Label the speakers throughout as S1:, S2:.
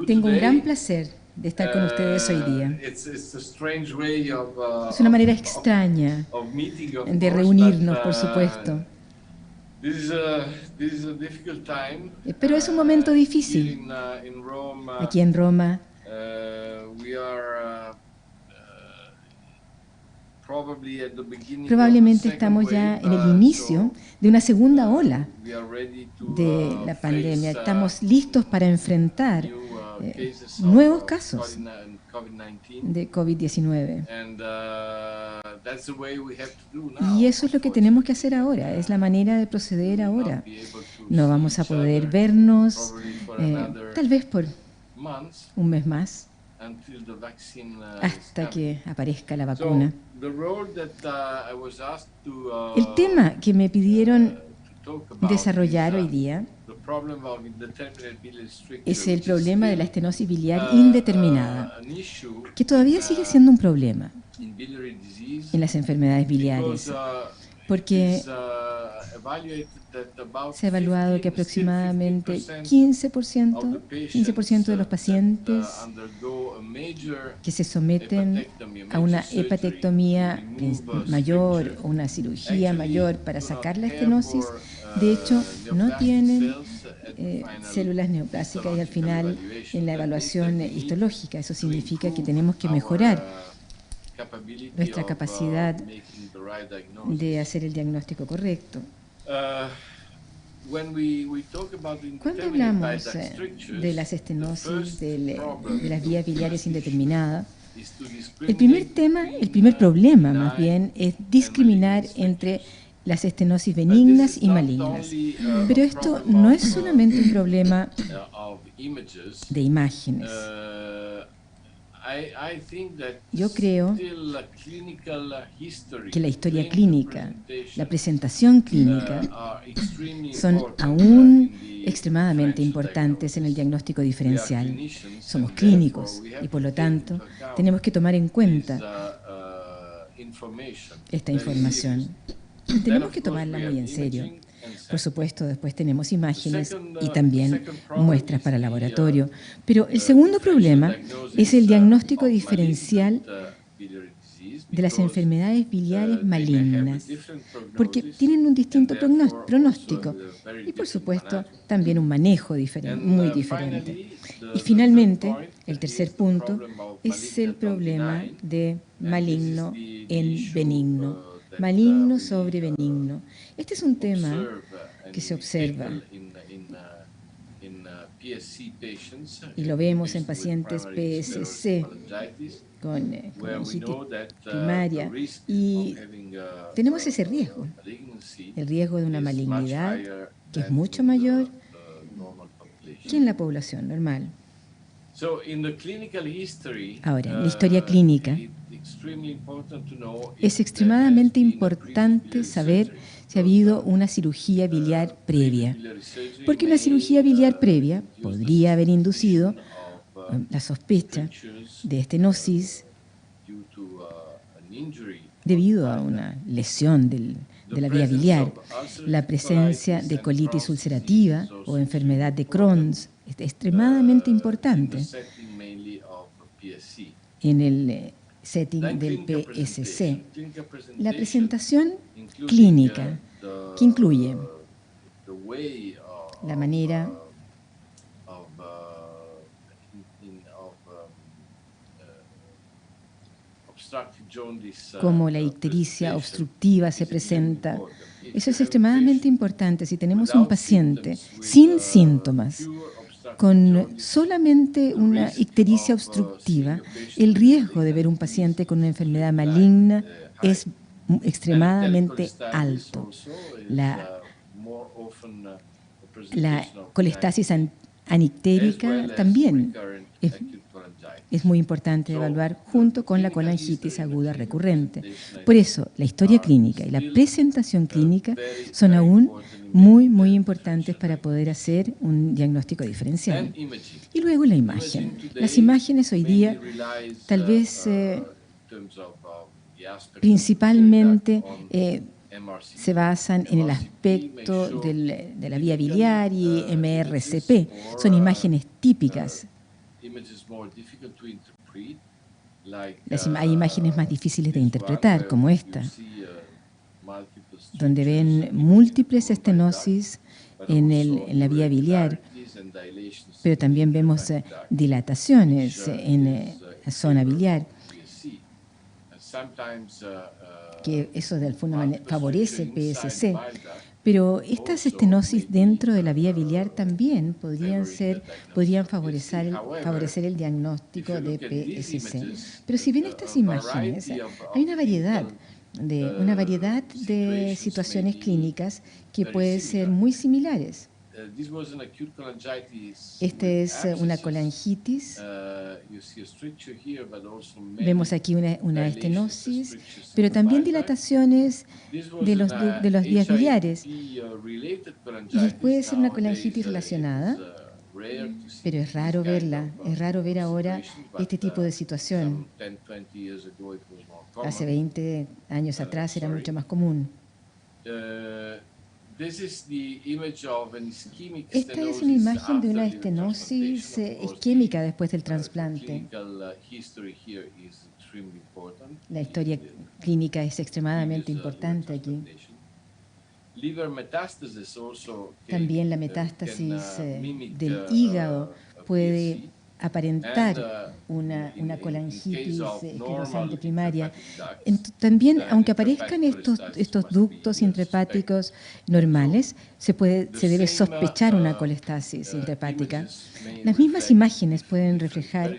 S1: Tengo un gran placer de estar con ustedes hoy día. Es una manera extraña de reunirnos, por supuesto. Pero es un momento difícil. Aquí en Roma probablemente estamos ya en el inicio de una segunda ola de la pandemia. Estamos listos para enfrentar nuevos casos de COVID-19. Y eso es lo que tenemos que hacer ahora, es la manera de proceder ahora. No vamos a poder vernos, tal vez por un mes más, hasta que aparezca la vacuna. El tema que me pidieron desarrollar hoy día es el problema de la estenosis biliar indeterminada, que todavía sigue siendo un problema en las enfermedades biliares, porque se ha evaluado que aproximadamente 15% de los pacientes que se someten a una hepatectomía mayor o una cirugía mayor para sacar la estenosis, de hecho, no tienen células neoplásicas y al final en la evaluación histológica. Eso significa que tenemos que mejorar nuestra capacidad de hacer el diagnóstico correcto. Cuando hablamos de las estenosis, de las vías biliares indeterminadas, el primer problema más bien es discriminar entre las estenosis benignas y malignas. Pero esto no es solamente un problema de imágenes. Yo creo que la historia clínica, la presentación clínica, son aún extremadamente importantes en el diagnóstico diferencial. Somos clínicos y, por lo tanto, tenemos que tomar en cuenta esta información. Y tenemos que tomarla muy en serio. Por supuesto, después tenemos imágenes y también muestras para laboratorio. Pero el segundo problema es el diagnóstico diferencial de las enfermedades biliares malignas, porque tienen un distinto pronóstico y, por supuesto, también un manejo muy diferente. Y finalmente, el tercer punto es el problema de maligno en benigno. Maligno sobre benigno. Este es un tema que se observa y lo vemos en pacientes PSC con meningitis primaria y tenemos ese riesgo, el riesgo de una malignidad que es mucho mayor que en la población normal. Ahora, en la historia clínica, es extremadamente importante saber si ha habido una cirugía biliar previa, porque una cirugía biliar previa podría haber inducido la sospecha de estenosis debido a una lesión de la vía biliar, la presencia de colitis ulcerativa o enfermedad de Crohn's es extremadamente importante en el setting del PSC. La presentación clínica, que incluye la manera como la ictericia obstructiva se presenta. Eso es extremadamente importante. Si tenemos un paciente sin síntomas, con solamente una ictericia obstructiva, el riesgo de ver un paciente con una enfermedad maligna es extremadamente alto. La colestasis anictérica también es muy importante evaluar junto con la colangitis aguda recurrente. Por eso, la historia clínica y la presentación clínica son aún muy importantes para poder hacer un diagnóstico diferencial. Y luego la imagen. Las imágenes hoy día, tal vez principalmente, se basan en el aspecto de la vía biliar y MRCP. Son imágenes típicas. Hay imágenes más difíciles de interpretar, como esta, donde ven múltiples estenosis en la vía biliar, pero también vemos dilataciones en la zona biliar, que eso de alguna manera favorece el PSC. Pero estas estenosis dentro de la vía biliar también podrían favorecer el diagnóstico de PSC. Pero si ven estas imágenes, hay una variedad de situaciones clínicas que pueden ser muy similares. Esta es una colangitis. Vemos aquí una estenosis, pero también dilataciones de los vías biliares. Y puede ser una colangitis relacionada, pero es raro verla. Es raro ver ahora este tipo de situación. Hace 20 años atrás era mucho más común. Esta es una imagen de una estenosis isquémica después del trasplante. La historia clínica es extremadamente importante aquí. También la metástasis del hígado puede aparentar una colangitis esclerosante primaria. También, aunque aparezcan estos ductos intrahepáticos normales, se debe sospechar una colestasis intrahepática. Las mismas imágenes pueden reflejar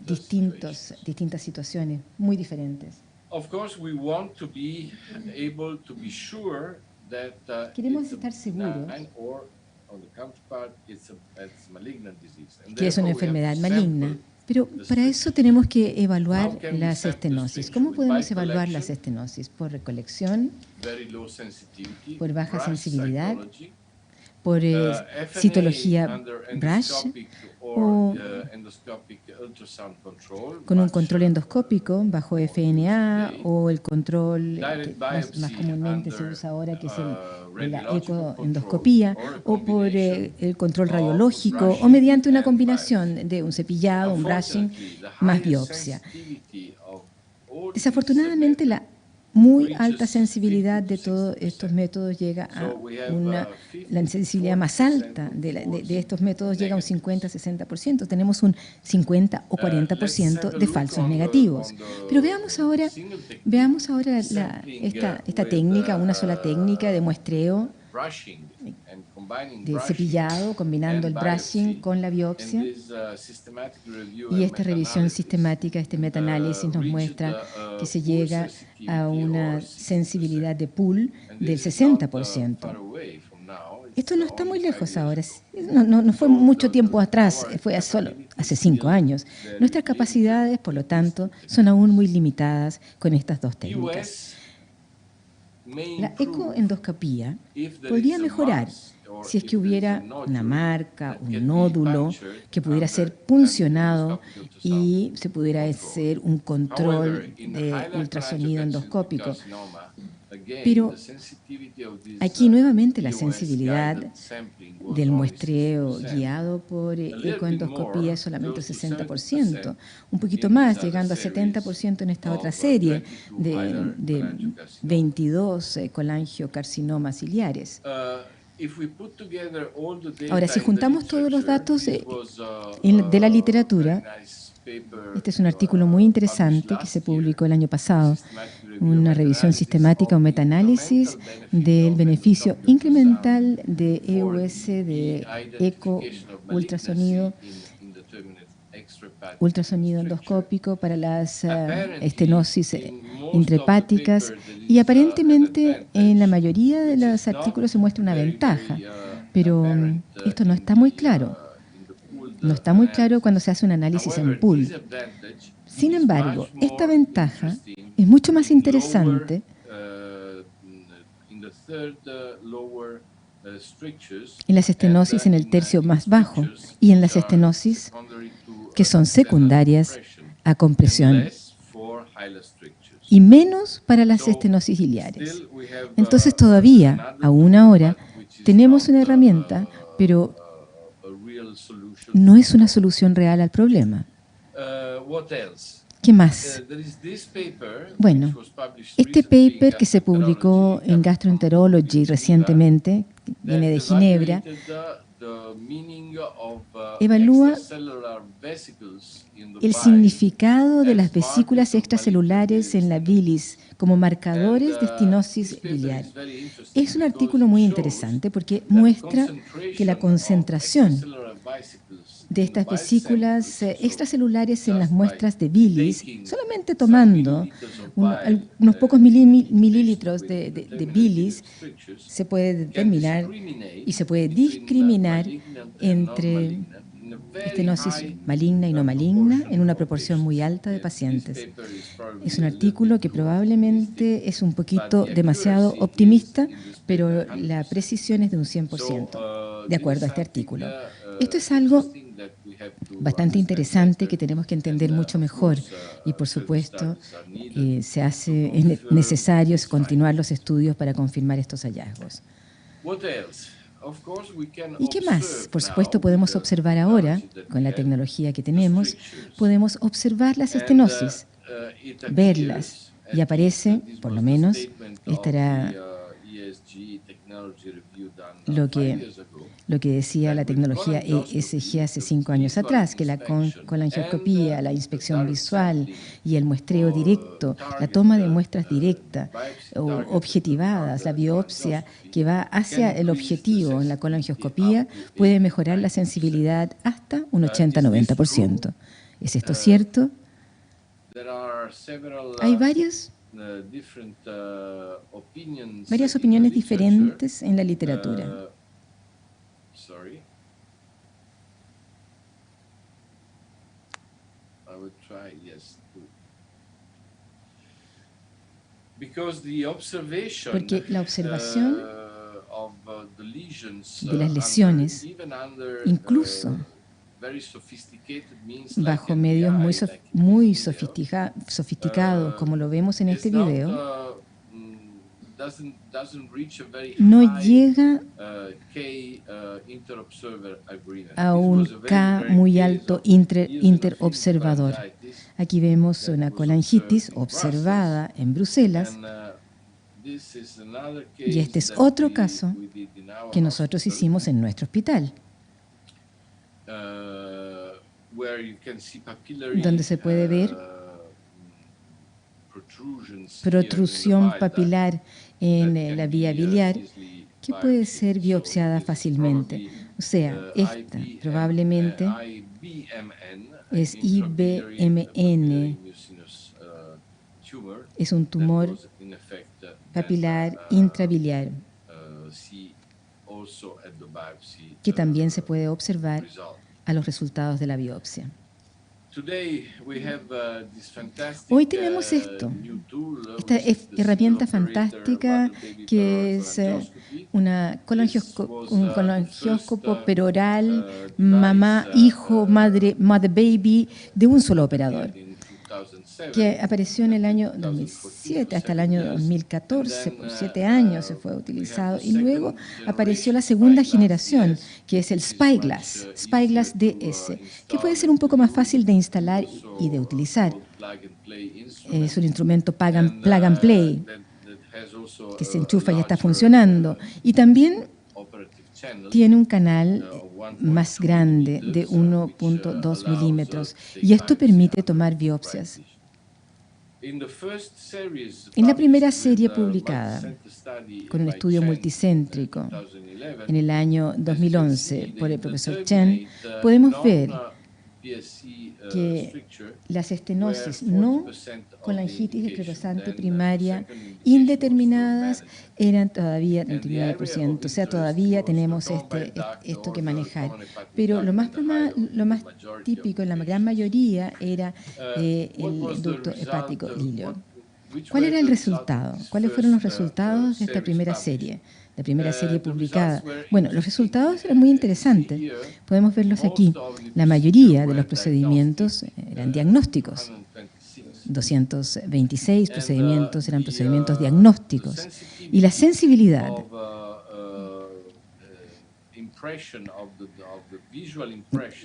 S1: distintas situaciones muy diferentes. Queremos estar seguros que es una enfermedad maligna, pero para eso tenemos que evaluar las estenosis. ¿Cómo podemos evaluar las estenosis? Por recolección, por baja sensibilidad, por citología BRASH o con un control endoscópico bajo FNA o el control que más comúnmente se usa ahora, que es la ecoendoscopía, o por el control radiológico o mediante una combinación de un cepillado, un brushing, más biopsia. Desafortunadamente, la muy alta sensibilidad de todos estos métodos llega a la sensibilidad más alta de estos métodos llega a un 50-60%. Tenemos un 50 o 40% de falsos negativos. Pero veamos ahora esta técnica, una sola técnica de muestreo, de cepillado, combinando el brushing con la biopsia. Y esta revisión sistemática, este metaanálisis nos muestra que se llega a una sensibilidad de pool del 60%. Esto no está muy lejos ahora, no fue mucho tiempo atrás, fue solo hace 5 años. Nuestras capacidades, por lo tanto, son aún muy limitadas con estas dos técnicas. La ecoendoscopía podría mejorar si es que hubiera una marca, un nódulo que pudiera ser puncionado y se pudiera hacer un control de ultrasonido endoscópico. Pero aquí nuevamente la sensibilidad del muestreo guiado por ecoendoscopía es solamente el 60%, un poquito más, llegando a 70% en esta otra serie de 22 colangiocarcinomas ciliares. Ahora, si juntamos todos los datos de la literatura, este es un artículo muy interesante que se publicó el año pasado, una revisión sistemática o metaanálisis del beneficio incremental de EUS, de eco ultrasonido endoscópico para las estenosis intrahepáticas, y aparentemente en la mayoría de los artículos se muestra una ventaja, pero esto no está muy claro. No está muy claro cuando se hace un análisis en pool. Sin embargo, esta ventaja es mucho más interesante en las estenosis en el tercio más bajo y en las estenosis que son secundarias a compresión y menos para las estenosis biliares. Entonces todavía, aún ahora, tenemos una herramienta, pero no es una solución real al problema. ¿Qué más? Bueno, este paper que se publicó en Gastroenterology recientemente, viene de Ginebra, evalúa el significado de las vesículas extracelulares en la bilis como marcadores de estenosis biliar. Es un artículo muy interesante porque muestra que la concentración de estas vesículas extracelulares en las muestras de bilis, solamente tomando unos pocos mililitros de bilis, se puede determinar y se puede discriminar entre estenosis maligna y no maligna en una proporción muy alta de pacientes. Es un artículo que probablemente es un poquito demasiado optimista, pero la precisión es de un 100%, de acuerdo a este artículo. Esto es algo bastante interesante que tenemos que entender mucho mejor y, por supuesto, es necesario continuar los estudios para confirmar estos hallazgos. ¿Y qué más? Por supuesto, podemos observar ahora, con la tecnología que tenemos, podemos observar las estenosis, verlas, y aparece, por lo menos, estará lo que decía la tecnología ESG hace 5 años atrás, que la colangioscopía, la inspección visual y el muestreo directo, la toma de muestras directas o objetivadas, la biopsia que va hacia el objetivo en la colangioscopía puede mejorar la sensibilidad hasta un 80-90%. ¿Es esto cierto? Hay varias opiniones diferentes en la literatura. Porque la observación de las lesiones, incluso bajo medios muy sofisticados, como lo vemos en este video, no llega a un K muy alto interobservador. Aquí vemos una colangitis observada en Bruselas, y este es otro caso que nosotros hicimos en nuestro hospital, donde se puede ver protrusión papilar en la vía biliar que puede ser biopsiada fácilmente. O sea, esta probablemente es IBMN, es un tumor papilar intrabiliar que también se puede observar a los resultados de la biopsia. Hoy tenemos esta herramienta fantástica que es un colangioscopo peroral, mamá, hijo, madre, baby, de un solo operador, que apareció en el año 2007 hasta el año 2014, por 7 años se fue utilizado, y luego apareció la segunda generación, que es el Spyglass DS, que puede ser un poco más fácil de instalar y de utilizar. Es un instrumento plug and play, que se enchufa y está funcionando, y también tiene un canal más grande de 1.2 milímetros, y esto permite tomar biopsias. En la primera serie publicada, con un estudio multicéntrico, en el año 2011 por el profesor Chen, podemos ver que las estenosis no colangitis esclerosante primaria indeterminadas eran todavía 39%, o sea, todavía tenemos esto que manejar. Pero lo más típico en la gran mayoría era el ducto hepático ilio. ¿Cuál era el resultado? ¿Cuáles fueron los resultados de esta primera serie? La primera serie publicada. Bueno, los resultados eran muy interesantes. Podemos verlos aquí. La mayoría de los procedimientos eran diagnósticos. 226 procedimientos eran procedimientos diagnósticos. Y la sensibilidad,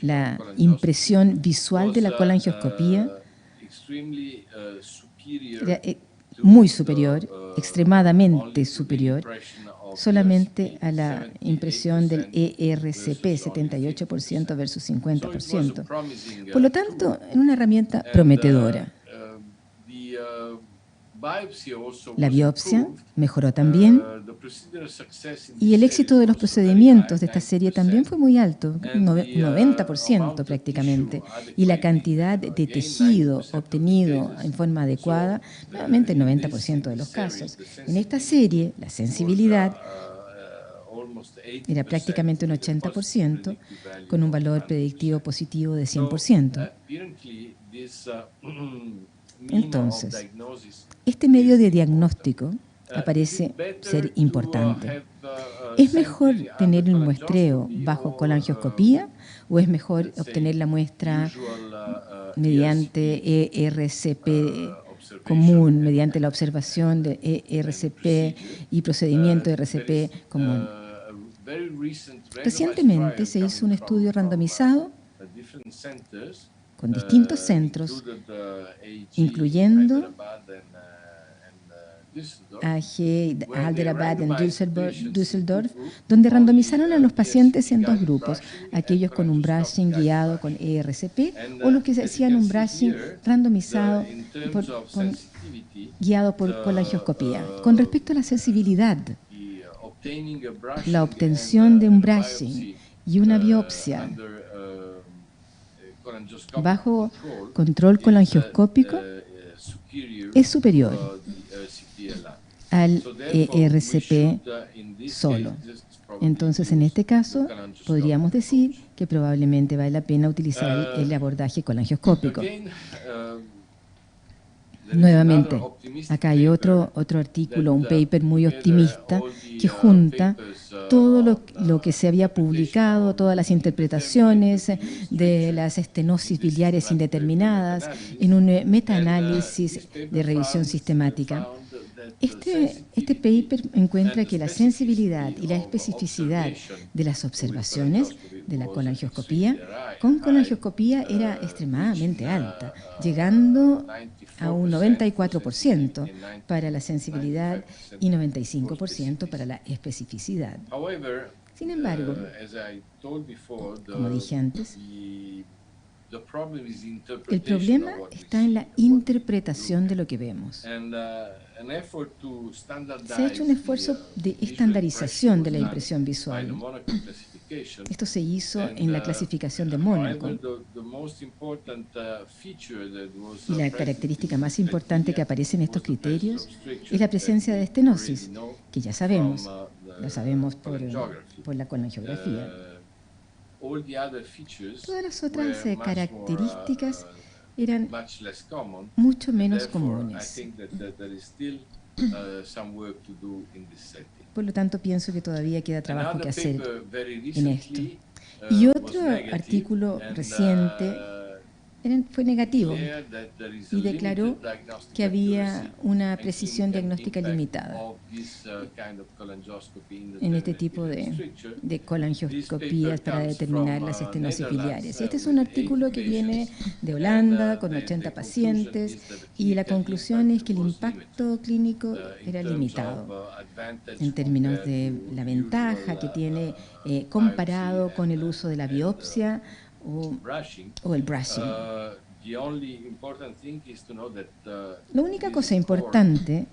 S1: la impresión visual de la colangioscopía era muy superior, extremadamente superior, solamente a la impresión del ERCP, 78% versus 50%. Por lo tanto, es una herramienta prometedora. La biopsia mejoró también y el éxito de los procedimientos de esta serie también fue muy alto, 90% prácticamente, y la cantidad de tejido obtenido en forma adecuada, nuevamente el 90% de los casos. En esta serie, la sensibilidad era prácticamente un 80%, con un valor predictivo positivo de 100%. Entonces, este medio de diagnóstico aparece ser importante. ¿Es mejor tener un muestreo bajo colangioscopía o es mejor obtener la muestra mediante ERCP común, mediante la observación de ERCP y procedimiento de ERCP común? Recientemente se hizo un estudio randomizado con distintos centros, incluyendo AG, Hyderabad y Düsseldorf, donde randomizaron a los pacientes en dos grupos, aquellos con un brushing guiado con ERCP o los que hacían un brushing randomizado guiado por colangioscopía. Con respecto a la sensibilidad, la obtención de un brushing y una biopsia bajo control colangioscópico es superior al ERCP solo. Entonces, en este caso, podríamos decir que probablemente vale la pena utilizar el abordaje colangioscópico. Nuevamente, acá hay otro artículo, un paper muy optimista que junta todo lo que se había publicado, todas las interpretaciones de las estenosis biliares indeterminadas en un metaanálisis de revisión sistemática. Este paper encuentra que la sensibilidad y la especificidad de las observaciones de la colangioscopía con colangioscopía era extremadamente alta, llegando a un 94% para la sensibilidad y 95% para la especificidad. Sin embargo, como dije antes, el problema está en la interpretación de lo que vemos. Se ha hecho un esfuerzo de estandarización de la impresión visual. Esto se hizo en la clasificación de Mónaco. Y la característica más importante que aparece en estos criterios es la presencia de estenosis, que ya sabemos, lo sabemos por la colangiografía. Todas las otras características eran mucho menos comunes. Por lo tanto, pienso que todavía queda trabajo que hacer en esto. Y otro artículo reciente fue negativo y declaró que había una precisión diagnóstica limitada en este tipo de colangioscopías para determinar las estenosis biliares. Este es un artículo que viene de Holanda con 80 pacientes y la conclusión es que el impacto clínico era limitado en términos de la ventaja que tiene comparado con el uso de la biopsia o el brushing. La única cosa importante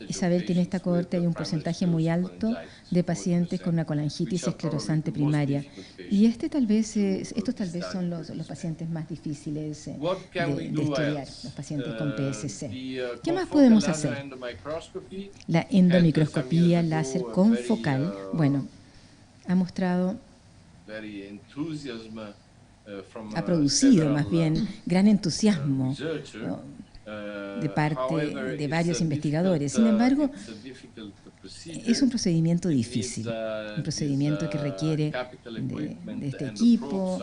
S1: es saber que en esta cohorte hay un porcentaje muy alto de pacientes con una colangitis esclerosante primaria. Y estos tal vez son los pacientes más difíciles de estudiar, los pacientes con PSC. ¿Qué más podemos hacer? La endomicroscopía láser confocal, bueno, ha mostrado, ha producido más bien gran entusiasmo, ¿no?, de parte de varios investigadores. Sin embargo, es un procedimiento difícil, un procedimiento que requiere de este equipo,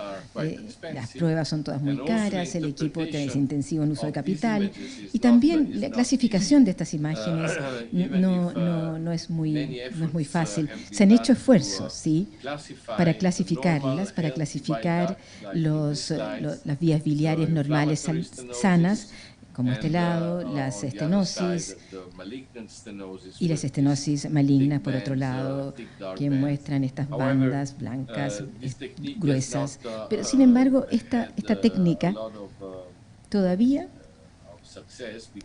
S1: las pruebas son todas muy caras, el equipo es intensivo en uso de capital y también la clasificación de estas imágenes no es muy fácil. Se han hecho esfuerzos, ¿sí?, para clasificarlas, para clasificar las vías biliares normales sanas, como este lado, las estenosis y las estenosis malignas, por otro lado, que muestran estas bandas blancas gruesas. Pero, sin embargo, esta técnica todavía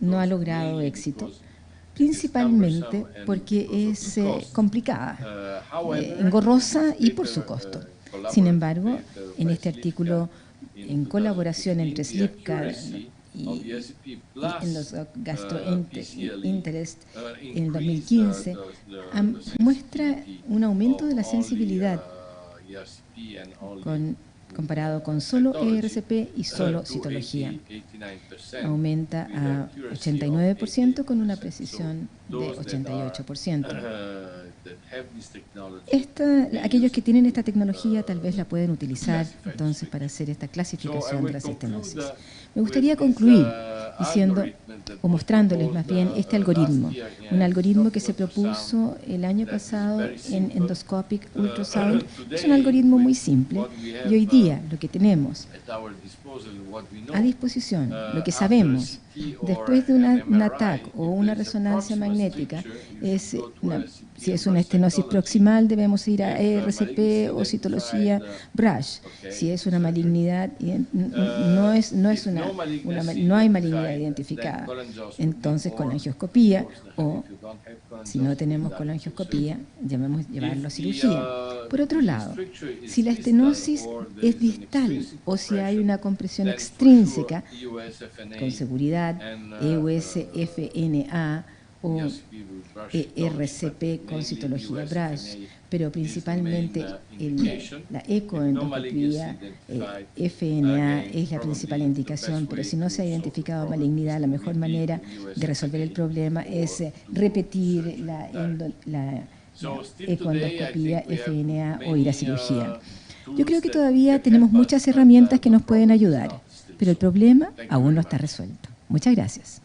S1: no ha logrado éxito, principalmente porque es complicada, engorrosa y por su costo. Sin embargo, en este artículo, en colaboración entre Slipka y en los gastroenterest en el 2015, muestra un aumento de la sensibilidad comparado con solo ERCP y solo citología. Aumenta a 89% con una precisión de 88%. Aquellos que tienen esta tecnología tal vez la pueden utilizar entonces para hacer esta clasificación de las estenosis. Me gustaría concluir diciendo o mostrándoles más bien este algoritmo, un algoritmo que se propuso el año pasado en Endoscopic Ultrasound. Es un algoritmo muy simple y hoy día lo que tenemos a disposición, lo que sabemos después de un ATAC o una resonancia magnética, si es una estenosis proximal debemos ir a ERCP o citología BRASH. Si es una malignidad, no hay malignidad identificada, entonces colangioscopía, o si no tenemos colangioscopía, llevarlo a cirugía. Por otro lado, si la estenosis es distal o si hay una compresión extrínseca, con seguridad EUS-FNA o ERCP con citología BRASH, pero principalmente la ecoendoscopía FNA es la principal indicación, pero si no se ha identificado malignidad, la mejor manera de resolver el problema es repetir la ecoendoscopía FNA o ir a cirugía. Yo creo que todavía tenemos muchas herramientas que nos pueden ayudar, pero el problema aún no está resuelto. Muchas gracias.